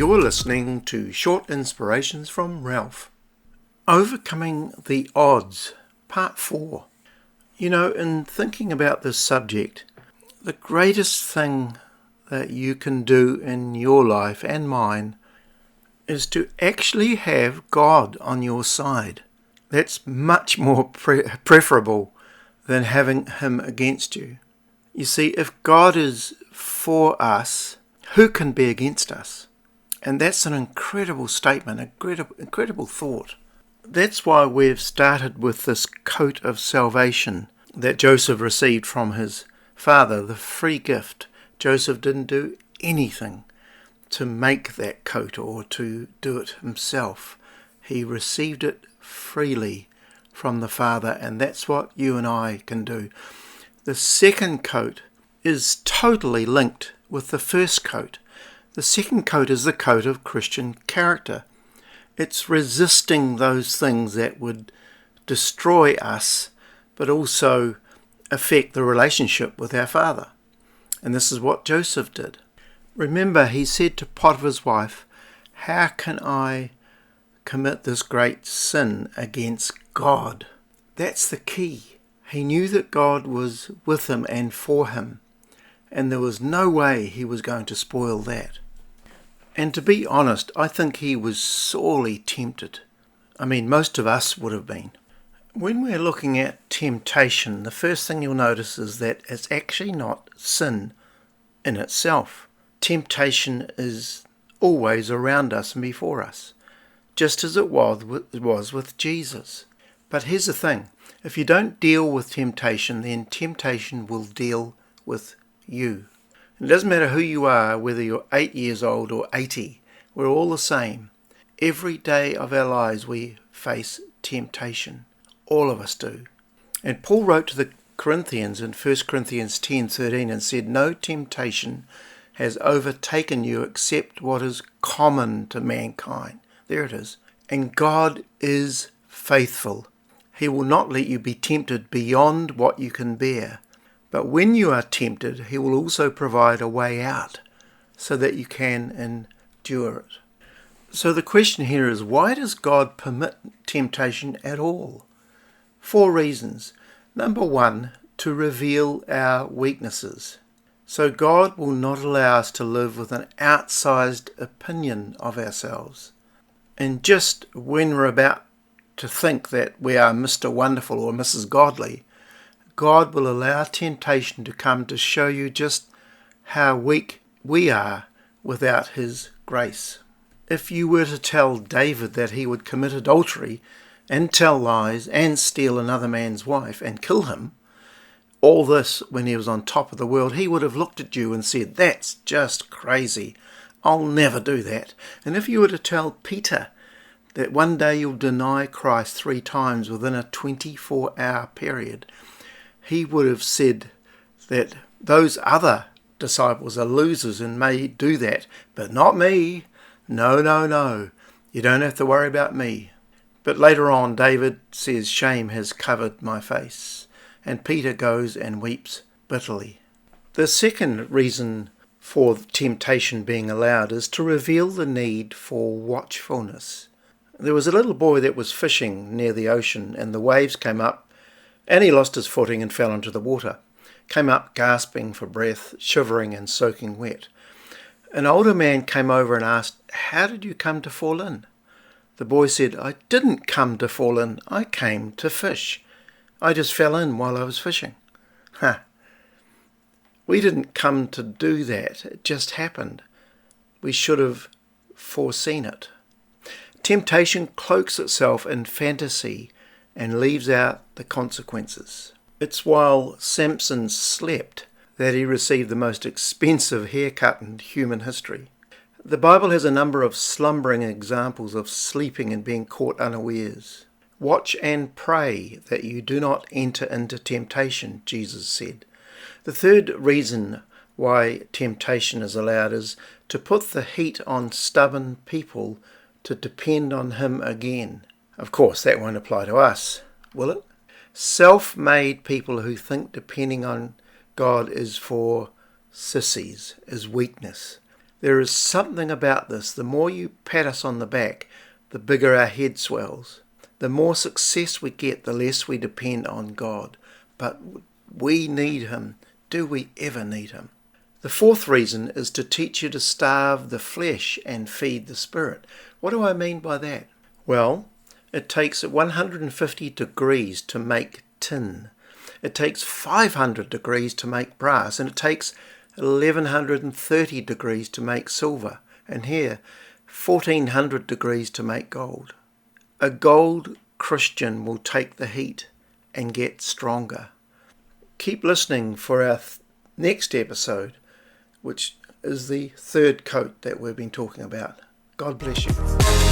You're listening to Short Inspirations from Ralph. Overcoming the Odds, Part 4. You know, in thinking about this subject, the greatest thing that you can do in your life and mine is to actually have God on your side. That's much more preferable than having Him against you. You see, if God is for us, who can be against us? And that's an incredible statement, incredible thought. That's why we've started with this coat of salvation that Joseph received from his father, the free gift. Joseph didn't do anything to make that coat or to do it himself. He received it freely from the Father, and that's what you and I can do. The second coat is totally linked with the first coat. The second coat is the coat of Christian character. It's resisting those things that would destroy us, but also affect the relationship with our Father. And this is what Joseph did. Remember, he said to Potiphar's wife, "How can I commit this great sin against God?" That's the key. He knew that God was with him and for him, and there was no way he was going to spoil that. And to be honest, I think he was sorely tempted. I mean, most of us would have been. When we're looking at temptation, the first thing you'll notice is that it's actually not sin in itself. Temptation is always around us and before us, just as it was with Jesus. But here's the thing. If you don't deal with temptation, then temptation will deal with you. It doesn't matter who you are, whether you're 8 years old or 80. We're all the same. Every day of our lives we face temptation. All of us do. And Paul wrote to the Corinthians in 1 Corinthians 10:13 and said, "No temptation has overtaken you except what is common to mankind." There it is. And God is faithful. He will not let you be tempted beyond what you can bear. But when you are tempted, He will also provide a way out so that you can endure it. So the question here is, why does God permit temptation at all? 4 reasons. Number 1, to reveal our weaknesses. So God will not allow us to live with an outsized opinion of ourselves. And just when we're about to think that we are Mr. Wonderful or Mrs. Godly, God will allow temptation to come to show you just how weak we are without His grace. If you were to tell David that he would commit adultery and tell lies and steal another man's wife and kill him, all this when he was on top of the world, he would have looked at you and said, "That's just crazy. I'll never do that." And if you were to tell Peter that one day you'll deny Christ 3 times within a 24-hour period, he would have said that those other disciples are losers and may do that, but not me. No. You don't have to worry about me. But later on, David says, "Shame has covered my face." And Peter goes and weeps bitterly. The second reason for temptation being allowed is to reveal the need for watchfulness. There was a little boy that was fishing near the ocean, and the waves came up, and he lost his footing and fell into the water. Came up gasping for breath, shivering and soaking wet. An older man came over and asked, "How did you come to fall in?" The boy said, "I didn't come to fall in, I came to fish. I just fell in while I was fishing." We didn't come to do that, it just happened. We should have foreseen it. Temptation cloaks itself in fantasy and leaves out the consequences. It's while Samson slept that he received the most expensive haircut in human history. The Bible has a number of slumbering examples of sleeping and being caught unawares. "Watch and pray that you do not enter into temptation," Jesus said. The third reason why temptation is allowed is to put the heat on stubborn people to depend on Him again. Of course, that won't apply to us, will it? Self-made people who think depending on God is for sissies, is weakness. There is something about this. The more you pat us on the back, the bigger our head swells. The more success we get, the less we depend on God. But we need Him. Do we ever need Him? The fourth reason is to teach you to starve the flesh and feed the spirit. What do I mean by that? Well, it takes 150 degrees to make tin. It takes 500 degrees to make brass, and it takes 1130 degrees to make silver, and here 1400 degrees to make gold. A gold Christian will take the heat and get stronger. Keep listening for our next episode, which is the third coat that we've been talking about. God bless you.